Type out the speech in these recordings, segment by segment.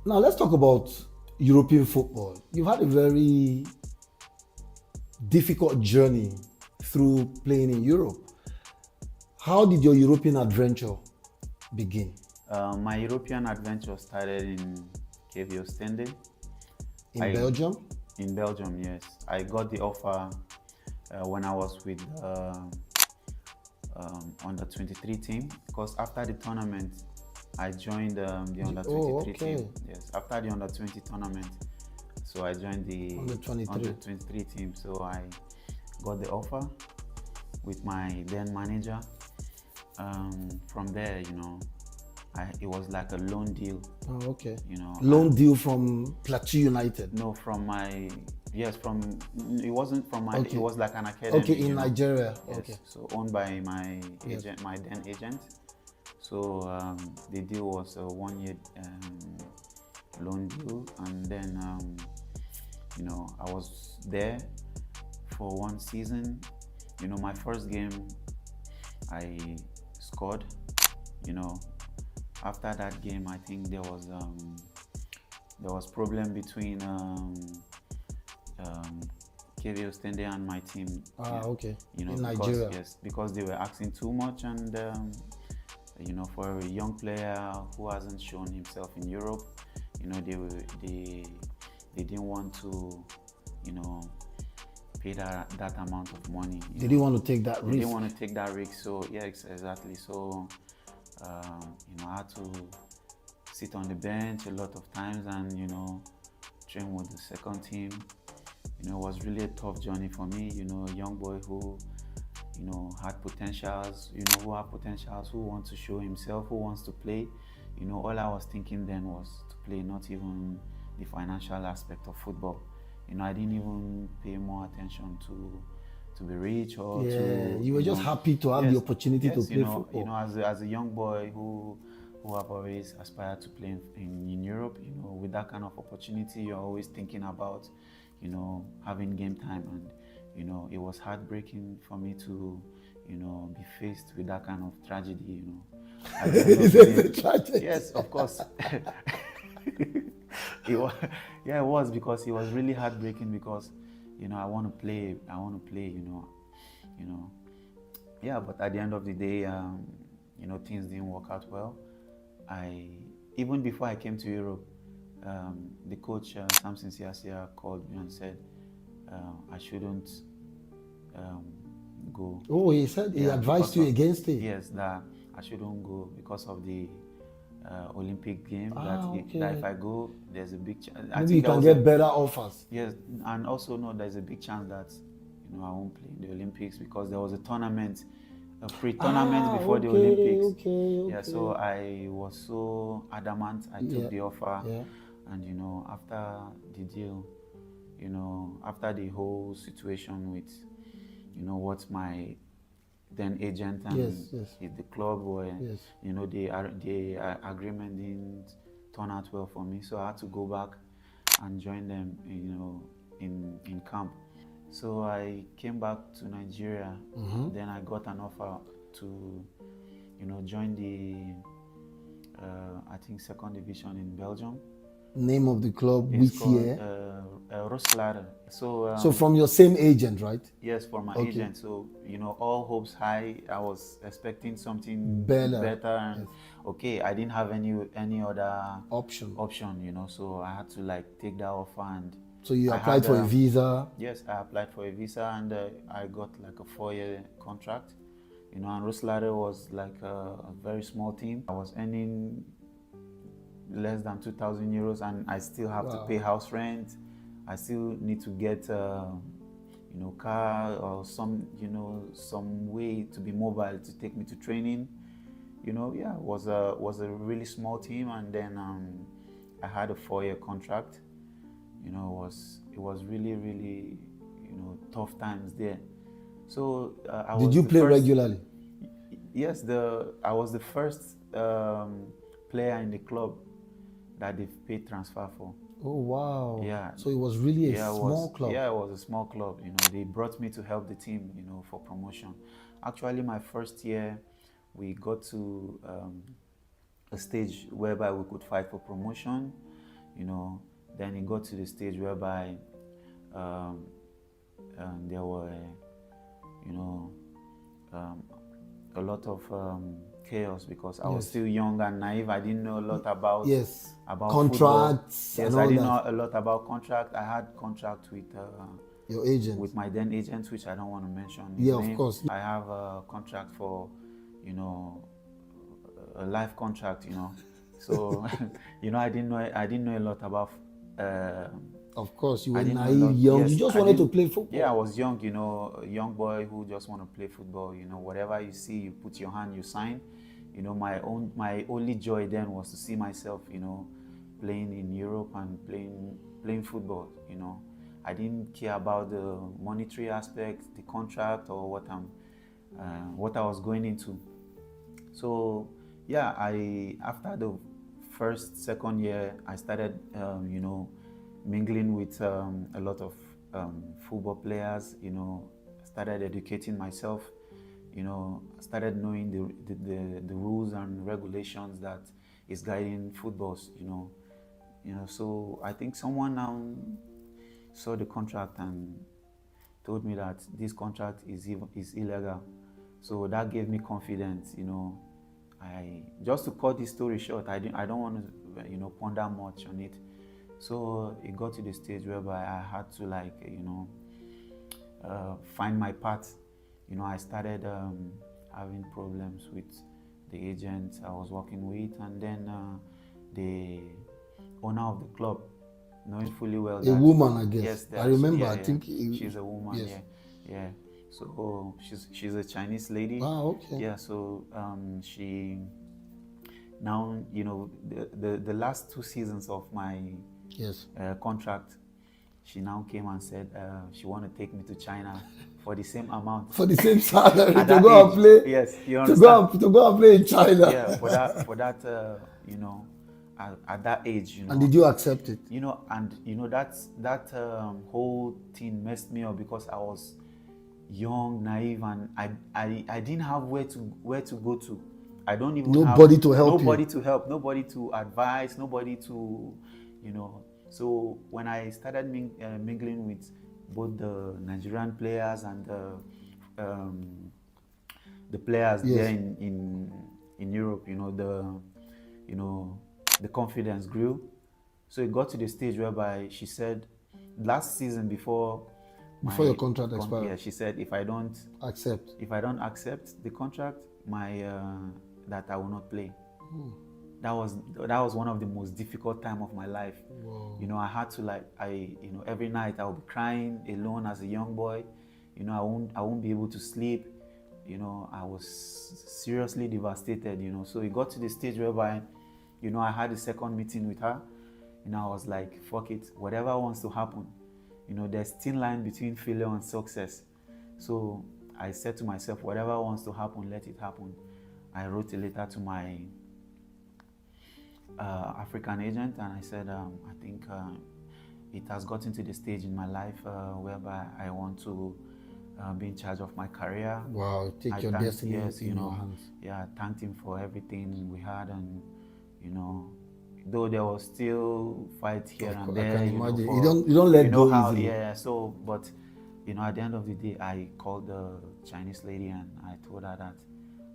Now let's talk about European football. You've had a very difficult journey through playing in Europe. How did your European adventure begin? My European adventure started in KVO Stende. In I Belgium? in Belgium, yes. I got the offer when I was with under 23 team because after the tournament, I joined the under Oh, 23 okay. team. Yes, after the under 20 tournament, so I joined the Under 23. under 23 team. So I got the offer with my then manager. From there, it was like a loan deal. Oh, okay. You know, Loan deal from Plateau United. no, from my yes, from it wasn't from my. It Okay. was like an academy. Okay, in Nigeria. Yes, Okay. so owned by my Yes. agent, my then agent. So the deal was a 1 year loan deal, and then I was there for 1 season. My first game, I scored. You know, after that game, I think there was problem between KVO Stende and my team. Okay. In Because Nigeria. yes, because they were asking too much, and for a young player who hasn't shown himself in Europe, they didn't want to, pay that amount of money. They didn't want to take that They risk. didn't want to take that risk. So yeah, exactly. So I had to sit on the bench a lot of times and train with the second team. It was really a tough journey for me. A young boy who had potentials. Who have potentials, who wants to show himself, who wants to play. All I was thinking then was to play, not even the financial aspect of football. I didn't even pay more attention to be rich or to. You were just happy to have the opportunity to play football. As a young boy who have always aspired to play in Europe, with that kind of opportunity, you're always thinking about, having game time, and it was heartbreaking for me to, be faced with that kind of tragedy. At the end of the day. Tragic. Yes, of course. It was, yeah, it was because it was really heartbreaking because, I want to play, Yeah, but at the end of the day, things didn't work out well. Even before I came to Europe, the coach, Samson Siasia, called me and said I shouldn't go. Oh, he said he advised you against it. Yes, that I shouldn't go because of the Olympic game. Okay. That if I go, there's a big chance. Maybe you can get better offers. Yes, and also there's a big chance that I won't play in the Olympics because there was a tournament, a pre-tournament before the Olympics. Okay. Yeah, so I was so adamant. I took the offer, and after the deal, after the whole situation with, what my then agent and the club were, the agreement didn't turn out well for me, so I had to go back and join them, in camp. So I came back to Nigeria. Then I got an offer to, join the, I think, second division in Belgium. Name of the club, It's which year? Roeselare. So from your same agent, right? Yes, for my agent. So all hopes high. I was expecting something Better. and okay, I didn't have any other Option. So I had to take that offer. And so you applied for a visa? Yes, I applied for a visa, and I got a 4-year contract. And Roeselare was a very small team. I was earning less than 2,000 euros, and I still have to pay house rent. I still need to get car or some way to be mobile to take me to training. It was a really small team, and then I had a 4-year contract. It was really, really tough times there. So did you play regularly? Yes, I was the first player in the club that they've paid transfer for. Oh wow! Yeah. So it was really a small club. Yeah, it was a small club. They brought me to help the team, for promotion. Actually, my first year, we got to a stage whereby we could fight for promotion. you know. Then it got to the stage whereby there were, you know, a lot of chaos because I was still young and naive. I didn't know a lot about contracts. Football. Yes, I didn't know a lot about contract. I had contract with your agent, with my then agent, which I don't want to mention his name. Of course. I have a contract for, you know, a life contract, you know. So, you know, I didn't know a lot about. Of course, you were naive, young. Yes, you just wanted to play football. Yeah, I was young, you know, a young boy who just want to play football. You know, whatever you see, you put your hand, you sign. You know, my only joy then was to see myself, you know, playing in Europe and playing football. You know, I didn't care about the monetary aspect, the contract, or what I was going into. So yeah, after the second year, I started, you know, mingling with a lot of football players. You know, started educating myself. You know, started knowing the rules and regulations that is guiding footballs. You know. So I think someone now saw the contract and told me that this contract is illegal. So that gave me confidence. You know, just to cut this story short, I don't want to, you know, ponder much on it. So it got to the stage whereby I had to, like, you know, find my path. You know, I started having problems with the agent I was working with, and then the owner of the club, knowing fully well a woman, I guess. Yes, I remember. I think she's a woman. Yes. Yeah. So she's a Chinese lady. Wow. Okay. Yeah. So she now, you know, the last 2 seasons of my contract, she now came and said she want to take me to China for the same amount. For the same salary to go and play. Yes, you understand. To go and play in China. Yeah, for that, you know, at that age, you know. And did you accept it? You know, and you know that whole thing messed me up because I was young, naive, and I didn't have where to go to. I don't even nobody have to help nobody to help, nobody to advise, nobody to, you know. So when I started mingling with both the Nigerian players and the players there in Europe, you know, the confidence grew. So it got to the stage whereby she said, last season before your contract expired, yeah, she said if I don't accept the contract, that I will not play. That was one of the most difficult time of my life. Whoa. You know, I had to, like, you know, every night I would be crying alone as a young boy. You know, I won't be able to sleep. You know, I was seriously devastated. You know, so it got to the stage whereby, you know, I had a second meeting with her. You know, I was like, fuck it, whatever wants to happen. You know, there's thin line between failure and success. So I said to myself, whatever wants to happen, let it happen. I wrote a letter to my African agent, and I said, I think it has gotten to the stage in my life whereby I want to be in charge of my career. Wow, take your destiny in your hands. Yeah, I thanked him for everything we had, and, you know, though there was still fight here and there. I can imagine. You don't let go easily. Yeah, so, but, you know, at the end of the day, I called the Chinese lady and I told her that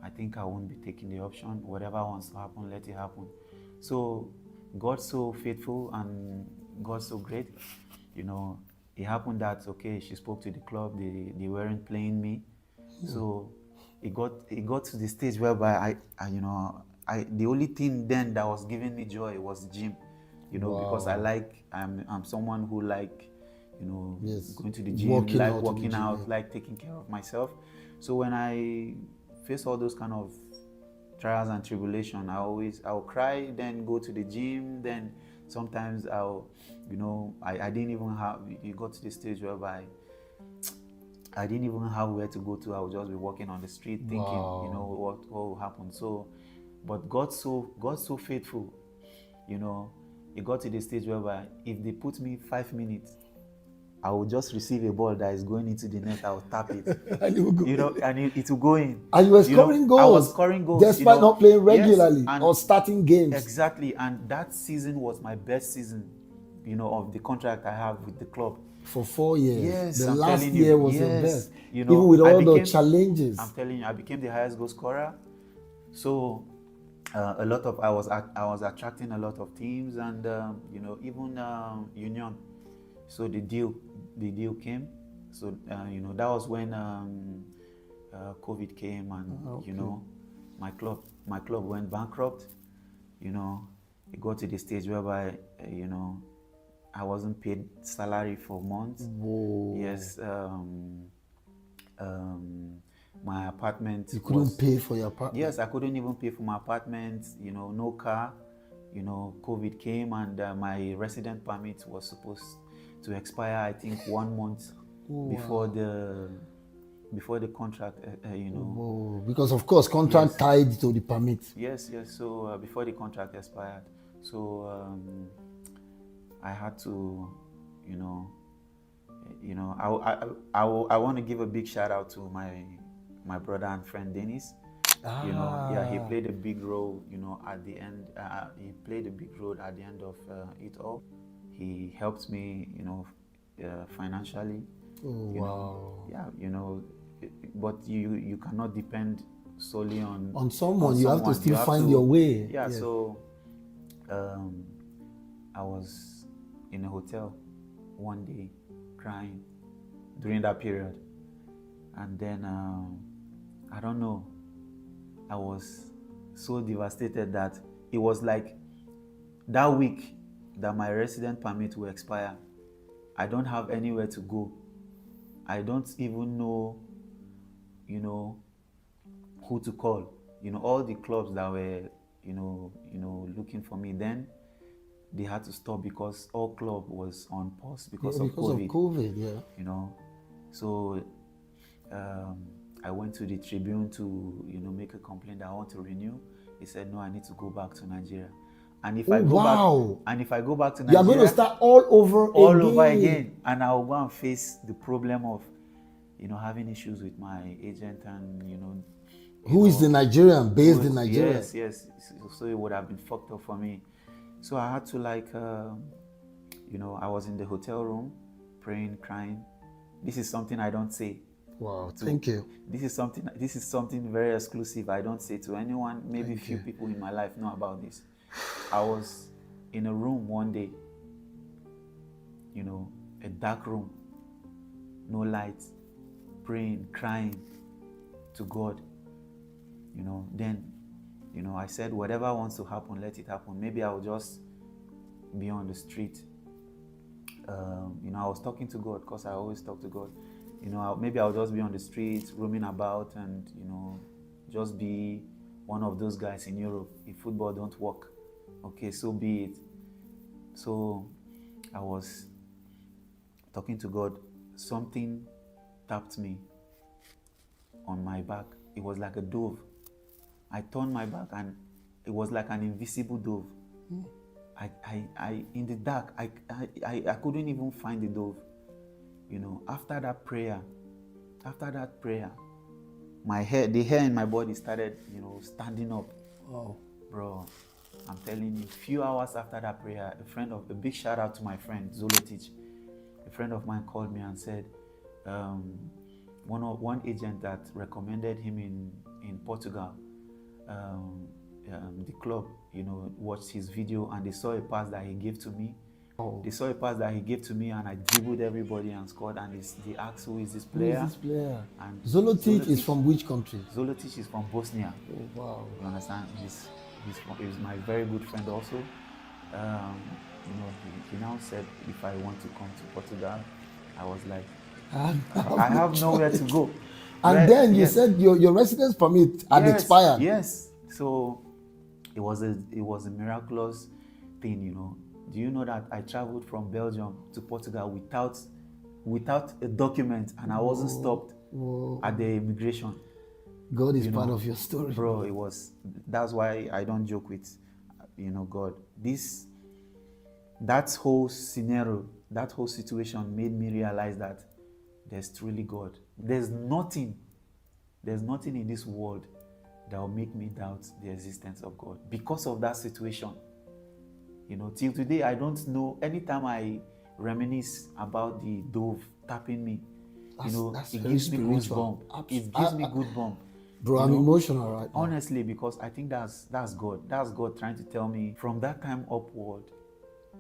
I think I won't be taking the option. Whatever wants to happen, let it happen. So God's so faithful and God's so great. You know, it happened that, okay, she spoke to the club, they weren't playing me. So it got to the stage whereby the only thing then that was giving me joy was the gym. You know, because I'm someone who going to the gym, working out, like taking care of myself. So when I face all those kind of trials and tribulation, I'll cry, then go to the gym, then sometimes I didn't even have, it got to the stage whereby I didn't even have where to go to. I would just be walking on the street thinking, what will happen. So, but God's so faithful, you know. It got to the stage whereby if they put me 5 minutes I will just receive a ball that is going into the net. I will tap it, And it will go. and it will go in. And you were scoring goals. I was scoring goals, despite not playing regularly, yes, or starting games. Exactly, and that season was my best season, of the contract I have with the club. For 4 years. Yes, the I'm last telling year you, was yes, your best. Even with all the challenges. I'm telling you, I became the highest goal scorer. So I was attracting a lot of teams, and even Union. So the deal came. So that was when COVID came, and Okay. my club went bankrupt. It got to the stage whereby I wasn't paid salary for months. Whoa. Yes. My apartment. You couldn't pay for your apartment? Yes, I couldn't even pay for my apartment. No car. COVID came, and my resident permit was supposed to expire, I think, 1 month before the contract. Whoa. Because of course, contract tied to the permit. Yes. So before the contract expired, so I had to, I want to give a big shout out to my brother and friend Dennis. He played a big role, at the end. He played a big role at the end of it all. He helped me, financially. Wow. But you cannot depend solely on someone. You have to still find your way. Yeah. Yes. So I was in a hotel one day crying during that period, and then I don't know, I was so devastated that it was like that week that my resident permit will expire. I don't have anywhere to go. I don't even know, who to call. All the clubs that were, looking for me then, they had to stop because all club was on pause because of COVID. Yeah. So I went to the Tribune to, make a complaint that I want to renew. He said, no, I need to go back to Nigeria. And if I go back to Nigeria, you're going to start all over again. And I'll go and face the problem of, having issues with my agent and, who is the Nigerian, based in Nigeria. Yes. So it would have been fucked up for me. So I had to I was in the hotel room, praying, crying. This is something I don't say. Wow, thank you. This is something very exclusive. I don't say to anyone. Maybe a few people in my life know about this. I was in a room one day, a dark room, no light, praying, crying to God. Then, I said, whatever wants to happen, let it happen. Maybe I'll just be on the street. I was talking to God because I always talk to God. Maybe I'll just be on the streets, roaming about, and, just be one of those guys in Europe. If football don't work, okay, so be it. So I was talking to God. Something tapped me on my back. It was like a dove. I turned my back and it was like an invisible dove. I in the dark, I couldn't even find the dove. After that prayer, the hair in my body started, standing up. Oh, bro, I'm telling you, few hours after that prayer, a big shout out to my friend Zolotich. A friend of mine called me and said, one agent that recommended him in Portugal, the club, watched his video and they saw a pass that he gave to me. Oh. They saw a pass that he gave to me and I dribbled everybody and scored, and they asked, who is this player? Who is this player? And Zolotich is from which country? Zolotich is from Bosnia. Oh, wow. You understand? He's my very good friend also. He now said if I want to come to Portugal, I was like, I have nowhere to go. And then you said your residence permit had expired. Yes. So it was a miraculous thing, Do you know that I traveled from Belgium to Portugal without a document, and I wasn't stopped at the immigration? God is part of your story. Bro, that's why I don't joke with, God. That whole scenario that whole situation made me realize that there's truly God. There's nothing in this world that will make me doubt the existence of God because of that situation. Till today, I don't know. Anytime I reminisce about the dove tapping me, That's it very gives me spiritual. goosebump. It gives me goosebump. Bro, I'm emotional right now. Honestly, because I think that's God. That's God trying to tell me from that time upward,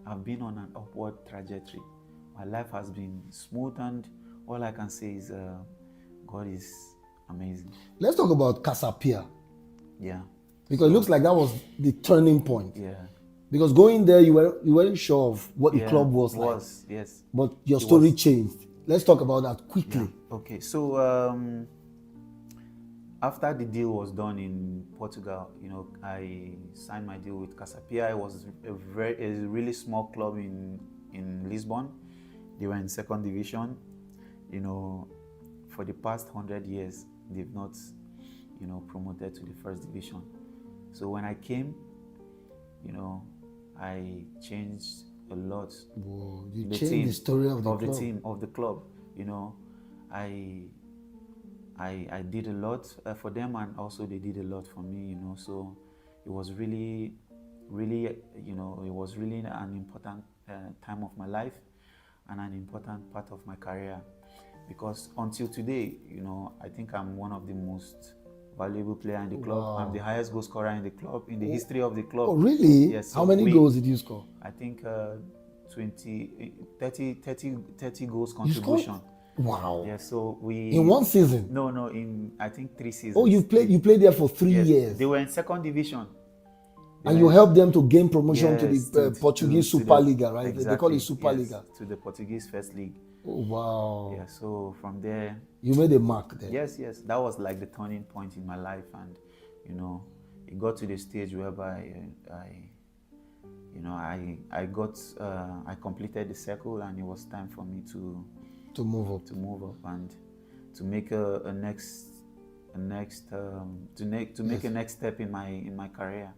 I've been on an upward trajectory. My life has been smooth, and all I can say is God is amazing. Let's talk about Casa Pia. Yeah. Because it looks like that was the turning point. Yeah. Because going there, you weren't sure of what the club was like. Yes. But your story changed. Let's talk about that quickly. Yeah. Okay. So after the deal was done in Portugal, I signed my deal with Casa Pia. It was a really small club in Lisbon. They were in second division. For the past 100 years, they've not, promoted to the first division. So when I came, I changed a lot. Whoa, you changed the story of the club. I did a lot for them, and also they did a lot for me. So it was really, it was really an important time of my life and an important part of my career, because until today, I think I'm one of the most valuable player in the club. Wow. I'm the highest goal scorer in the club, in the history of the club. Oh, really? Yes. So how many goals did you score? I think 30 goals contribution. Wow. Yeah, so in one season? No, in I think 3 seasons. Oh, you played there for 3 years. They were in second division. And you helped them to gain promotion to the Portuguese Superliga, right? Exactly, they call it Superliga. To the Portuguese First League. Oh, wow. Yeah, so from there, you made a mark there. Yes, that was like the turning point in my life, and it got to the stage whereby I completed the circle, and it was time for me to move up and to make a next step in my career.